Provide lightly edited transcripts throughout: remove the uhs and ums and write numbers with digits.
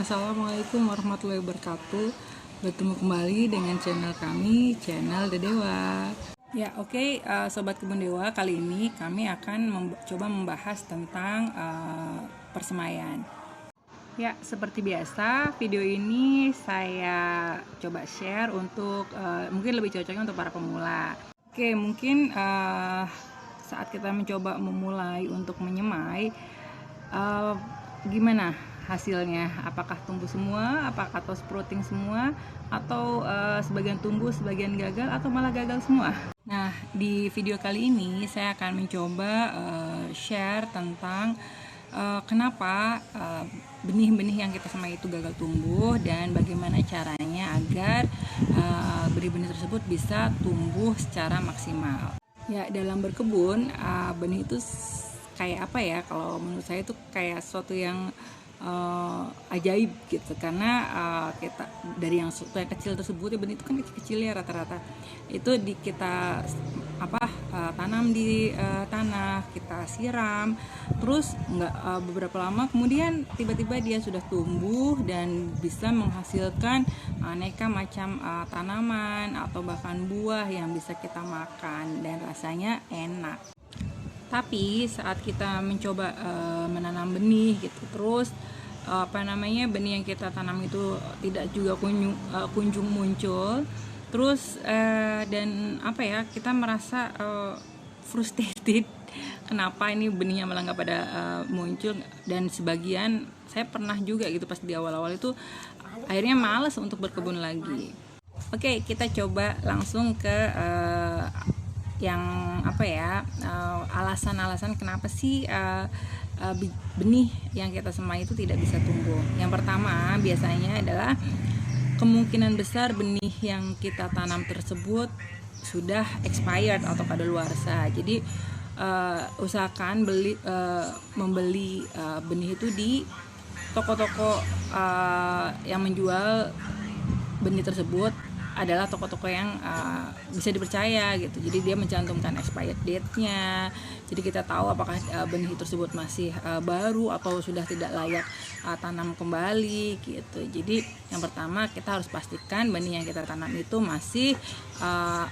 Assalamualaikum warahmatullahi wabarakatuh. Bertemu kembali dengan channel kami, channel Dedewa. Ya, oke, Sobat Kebun Dewa, kali ini kami akan coba membahas tentang persemaian. Ya, seperti biasa, video ini saya coba share untuk mungkin lebih cocoknya untuk para pemula. Oke, mungkin saat kita mencoba memulai untuk menyemai, gimana hasilnya? Apakah tumbuh semua, atau sprouting semua, atau sebagian tumbuh, sebagian gagal, atau malah gagal semua? Nah, di video kali ini saya akan mencoba share tentang kenapa benih-benih yang kita semai itu gagal tumbuh dan bagaimana caranya agar benih-benih tersebut bisa tumbuh secara maksimal. Ya, dalam berkebun, benih itu kayak apa ya, kalau menurut saya itu kayak sesuatu yang ajaib gitu, karena kita dari yang kecil tersebut, ya benih itu kan kecil-kecil ya rata-rata, itu kita tanam di tanah, kita siram, terus beberapa lama kemudian tiba-tiba dia sudah tumbuh dan bisa menghasilkan aneka macam tanaman atau bahkan buah yang bisa kita makan dan rasanya enak. Tapi saat kita mencoba menanam benih gitu, terus benih yang kita tanam itu tidak juga kunjung muncul, terus dan kita merasa frustrated kenapa ini benihnya malah nggak pada muncul, dan sebagian saya pernah juga gitu pas di awal-awal itu akhirnya malas untuk berkebun lagi. Oke, kita coba langsung ke yang alasan-alasan kenapa sih benih yang kita semai itu tidak bisa tumbuh. Yang pertama biasanya adalah kemungkinan besar benih yang kita tanam tersebut sudah expired atau kadaluarsa. Jadi usahakan membeli benih itu di toko-toko yang menjual benih tersebut adalah toko-toko yang bisa dipercaya gitu. Jadi dia mencantumkan expired date-nya. Jadi kita tahu apakah benih tersebut masih baru atau sudah tidak layak tanam kembali gitu. Jadi yang pertama kita harus pastikan benih yang kita tanam itu masih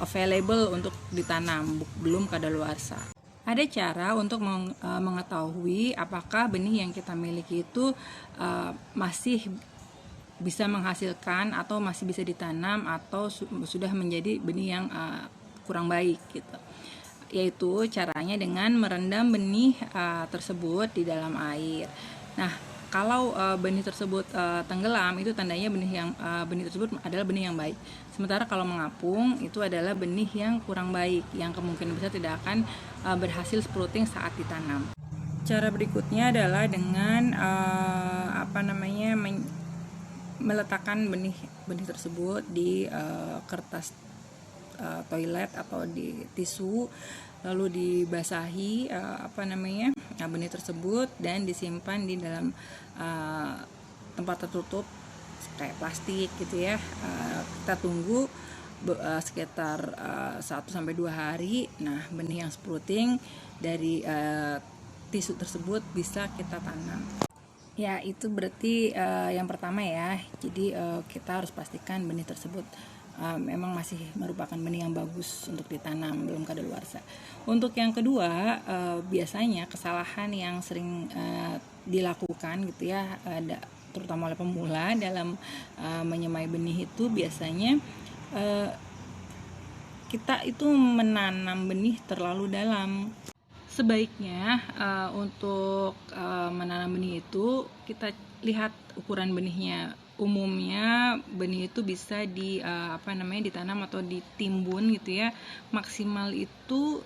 available untuk ditanam, belum kadaluarsa. Ada cara untuk mengetahui apakah benih yang kita miliki itu masih bisa menghasilkan atau masih bisa ditanam atau sudah menjadi benih yang kurang baik gitu. Yaitu caranya dengan merendam benih tersebut di dalam air. Nah, kalau benih tersebut tenggelam, itu tandanya benih tersebut adalah benih yang baik. Sementara kalau mengapung, itu adalah benih yang kurang baik, yang kemungkinan besar tidak akan berhasil sprouting saat ditanam. Cara berikutnya adalah dengan meletakkan benih tersebut di kertas toilet atau di tisu, lalu dibasahi benih tersebut dan disimpan di dalam tempat tertutup kayak plastik gitu ya. Kita tunggu sekitar 1-2 hari. Nah, benih yang sprouting dari tisu tersebut bisa kita tanam. Ya, itu berarti yang pertama ya. Jadi kita harus pastikan benih tersebut memang masih merupakan benih yang bagus untuk ditanam, belum kadaluarsa. Untuk yang kedua, biasanya kesalahan yang sering dilakukan gitu ya, terutama oleh pemula dalam menyemai benih itu biasanya kita itu menanam benih terlalu dalam. Sebaiknya untuk menanam benih itu kita lihat ukuran benihnya. Umumnya benih itu bisa ditanam atau ditimbun gitu ya. Maksimal itu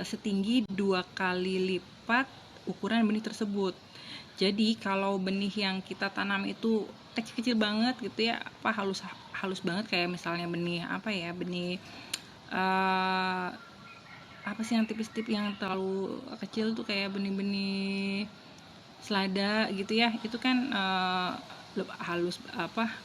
setinggi 2 kali lipat ukuran benih tersebut. Jadi kalau benih yang kita tanam itu kecil-kecil banget gitu ya, halus banget, kayak misalnya benih yang tipis-tipis yang terlalu kecil tuh, kayak benih-benih selada gitu ya, itu kan halus,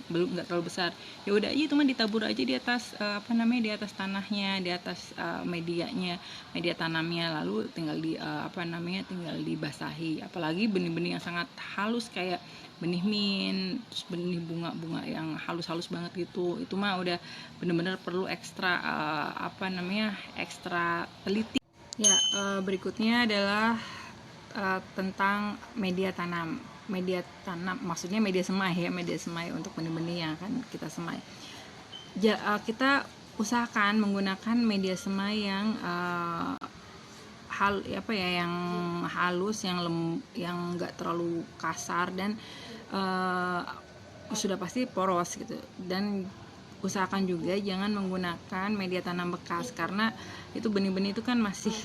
belum nggak terlalu besar, ya udah aja cuma ditabur aja di atas di atas tanahnya, di atas media tanamnya, lalu tinggal tinggal dibasahi. Apalagi benih-benih yang sangat halus kayak benih mint, terus benih bunga-bunga yang halus-halus banget gitu, itu mah udah bener-bener perlu ekstra ekstra teliti. Ya, berikutnya adalah tentang media tanam. Media tanam maksudnya media semai ya, media semai untuk benih-benih yang akan kita semai. Kita usahakan menggunakan media semai yang yang halus, yang enggak terlalu kasar, dan sudah pasti poros gitu. Dan usahakan juga jangan menggunakan media tanam bekas, karena itu benih-benih itu kan masih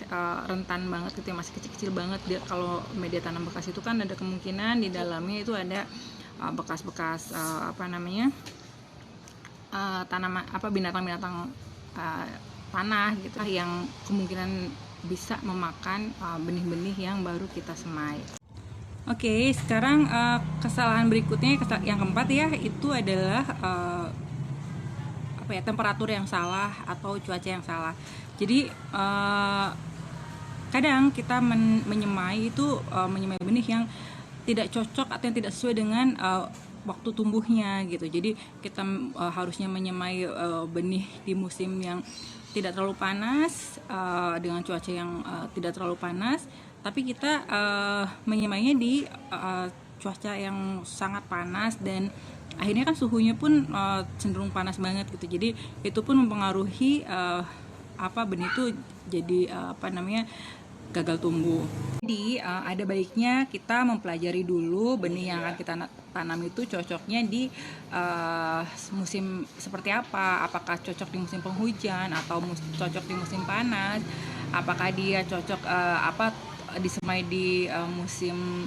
rentan banget gitu ya, masih kecil-kecil banget. Kalau media tanam bekas itu kan ada kemungkinan di dalamnya itu ada bekas-bekas tanaman, binatang-binatang tanah gitu yang kemungkinan bisa memakan benih-benih yang baru kita semai. Oke, sekarang kesalahan berikutnya yang keempat ya, itu adalah temperatur yang salah atau cuaca yang salah. Jadi kadang kita menyemai benih yang tidak cocok atau yang tidak sesuai dengan waktu tumbuhnya gitu. Jadi kita harusnya menyemai benih di musim yang tidak terlalu panas, dengan cuaca yang tidak terlalu panas, tapi kita menyemainya di cuaca yang sangat panas, dan akhirnya kan suhunya pun cenderung panas banget gitu. Jadi itu pun mempengaruhi benih itu jadi gagal tumbuh. Jadi ada baiknya kita mempelajari dulu benih yang akan kita tanam itu cocoknya di musim seperti apa. Apakah cocok di musim penghujan atau cocok di musim panas? Apakah dia cocok disemai di musim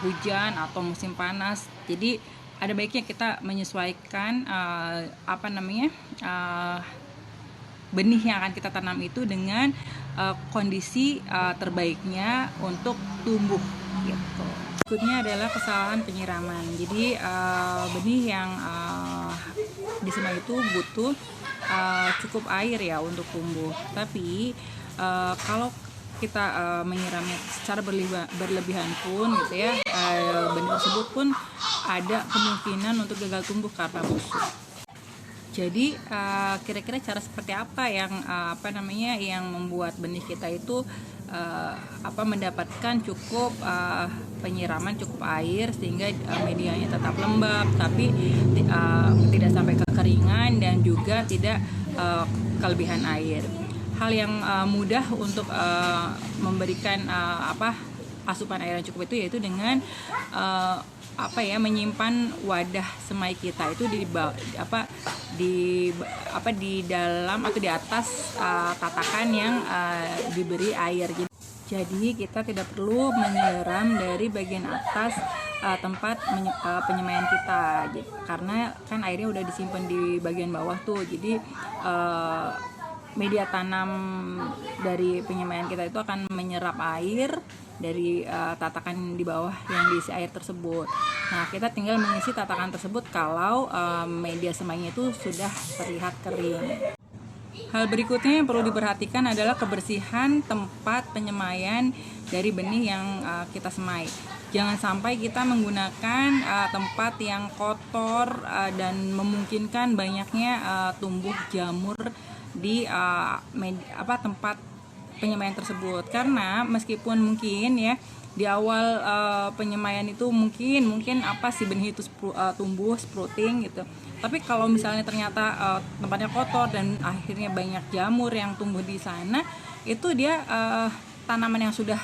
hujan atau musim panas? Jadi ada baiknya kita menyesuaikan benih yang akan kita tanam itu dengan kondisi terbaiknya untuk tumbuh gitu. Berikutnya adalah kesalahan penyiraman. Jadi benih yang disemai itu butuh cukup air ya untuk tumbuh. Tapi kalau kita menyiramnya secara berlebihan pun gitu ya, benih tersebut pun ada kemungkinan untuk gagal tumbuh karena busuk. Jadi kira-kira cara seperti apa yang yang membuat benih kita itu mendapatkan cukup penyiraman, cukup air, sehingga medianya tetap lembab tapi tidak sampai kekeringan dan juga tidak kelebihan air. Hal yang mudah untuk memberikan asupan air yang cukup itu yaitu dengan menyimpan wadah semai kita itu di dalam atau di atas tatakan yang diberi air. Jadi kita tidak perlu menyiram dari bagian atas tempat penyemaian kita, karena kan airnya udah disimpan di bagian bawah tuh. Jadi media tanam dari penyemaian kita itu akan menyerap air dari tatakan di bawah yang diisi air tersebut. Nah, kita tinggal mengisi tatakan tersebut kalau media semainya itu sudah terlihat kering. Hal berikutnya yang perlu diperhatikan adalah kebersihan tempat penyemaian dari benih yang kita semai. Jangan sampai kita menggunakan tempat yang kotor dan memungkinkan banyaknya tumbuh jamur di tempat penyemaian tersebut, karena meskipun mungkin ya di awal penyemaian itu mungkin benih itu tumbuh sprouting gitu, tapi kalau misalnya ternyata tempatnya kotor dan akhirnya banyak jamur yang tumbuh di sana, itu dia tanaman yang sudah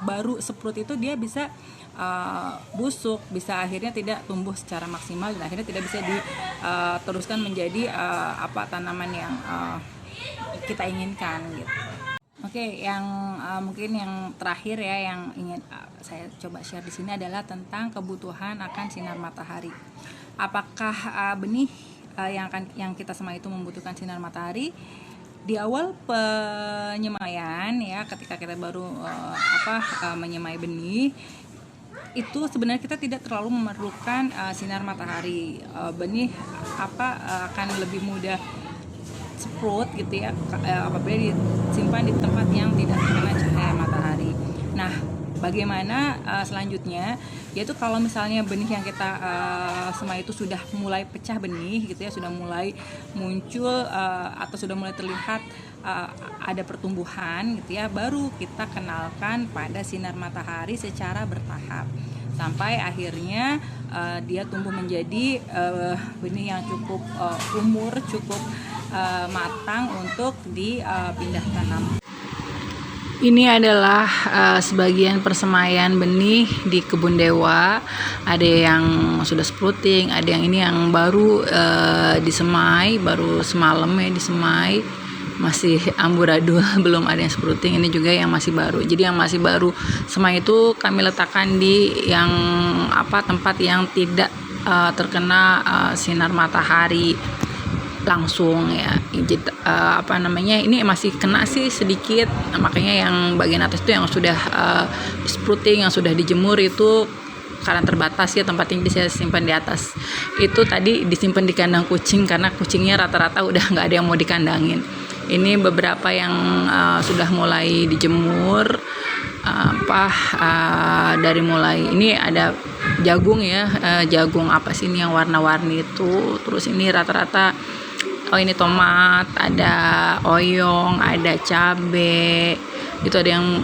baru sprout itu dia bisa busuk, bisa akhirnya tidak tumbuh secara maksimal dan akhirnya tidak bisa diteruskan menjadi tanaman yang kita inginkan gitu. Oke, yang mungkin yang terakhir ya yang ingin saya coba share di sini adalah tentang kebutuhan akan sinar matahari. Apakah benih yang kita semai itu membutuhkan sinar matahari? Di awal penyemaian ya, ketika kita baru menyemai benih, itu sebenarnya kita tidak terlalu memerlukan sinar matahari. Benih akan lebih mudah sprout gitu ya apabila disimpan di tempat yang tidak terkena cahaya matahari. Nah, bagaimana selanjutnya, yaitu kalau misalnya benih yang kita semai itu sudah mulai pecah benih gitu ya, sudah mulai muncul atau sudah mulai terlihat ada pertumbuhan gitu ya, baru kita kenalkan pada sinar matahari secara bertahap sampai akhirnya dia tumbuh menjadi benih yang cukup umur, cukup matang untuk dipindah tanam. Ini adalah sebagian persemaian benih di kebun dewa. Ada yang sudah sprouting, ada yang ini yang baru disemai, baru semalam ya disemai, masih amburadul, belum ada yang sprouting. Ini juga yang masih baru. Jadi yang masih baru semai itu kami letakkan di yang tempat yang tidak terkena sinar matahari langsung ya. Ini masih kena sih sedikit, makanya yang bagian atas itu yang sudah sprouting, yang sudah dijemur itu karena terbatas ya tempat yang bisa simpan di atas. Itu tadi disimpan di kandang kucing karena kucingnya rata-rata udah nggak ada yang mau dikandangin. Ini beberapa yang sudah mulai dijemur, dari mulai ini ada jagung ya, jagung apa sih ini yang warna-warni itu. Terus ini rata-rata ini tomat, ada oyong, ada cabe. Itu ada yang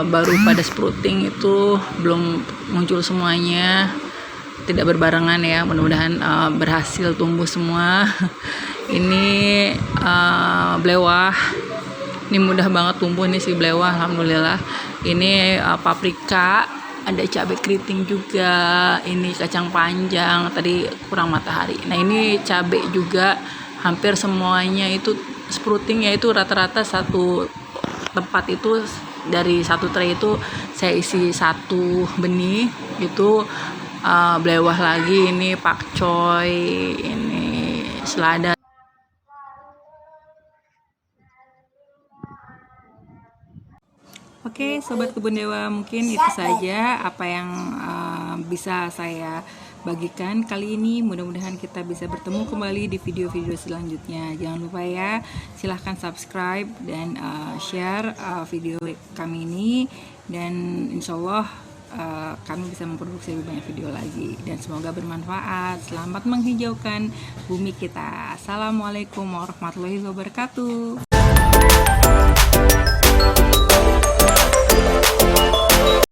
baru pada sprouting, itu belum muncul semuanya, tidak berbarengan ya. Mudah-mudahan berhasil tumbuh semua. Ini belewah, ini mudah banget tumbuh nih si belewah, alhamdulillah. Ini paprika, ada cabai keriting juga, ini kacang panjang, tadi kurang matahari. Nah ini cabai juga hampir semuanya itu sprouting, yaitu rata-rata satu tempat itu dari satu tray itu saya isi satu benih itu belewah lagi. Ini pakcoy, ini selada. Oke, sobat kebun dewa, mungkin itu saja apa yang bisa saya bagikan kali ini. Mudah-mudahan kita bisa bertemu kembali di video-video selanjutnya. Jangan lupa ya, silahkan subscribe dan share video kami ini, dan insya Allah kami bisa memproduksi lebih banyak video lagi, dan semoga bermanfaat. Selamat menghijaukan bumi kita. Assalamualaikum warahmatullahi wabarakatuh.